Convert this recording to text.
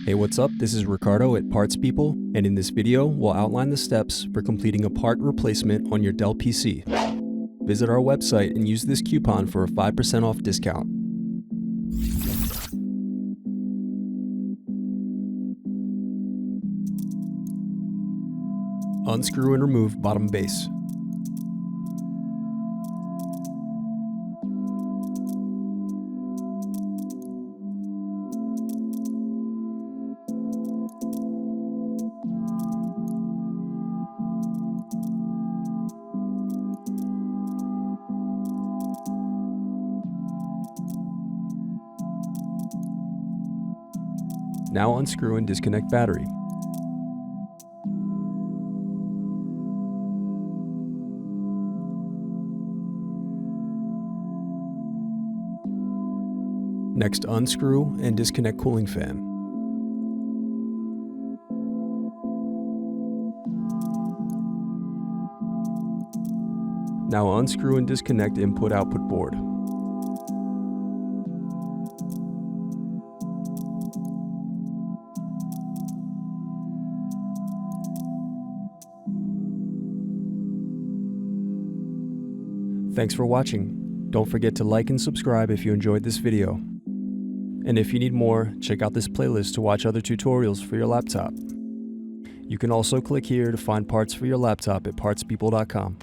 Hey, what's up? This is Ricardo at Parts People, and in this video, we'll outline the steps for completing a part replacement on your Dell PC. Visit our website and use this coupon for a 5% off discount. Unscrew and remove bottom base. Now unscrew and disconnect battery. Next, unscrew and disconnect cooling fan. Now unscrew and disconnect input-output board. Thanks for watching. Don't forget to like and subscribe if you enjoyed this video. And if you need more, check out this playlist to watch other tutorials for your laptop. You can also click here to find parts for your laptop at partspeople.com.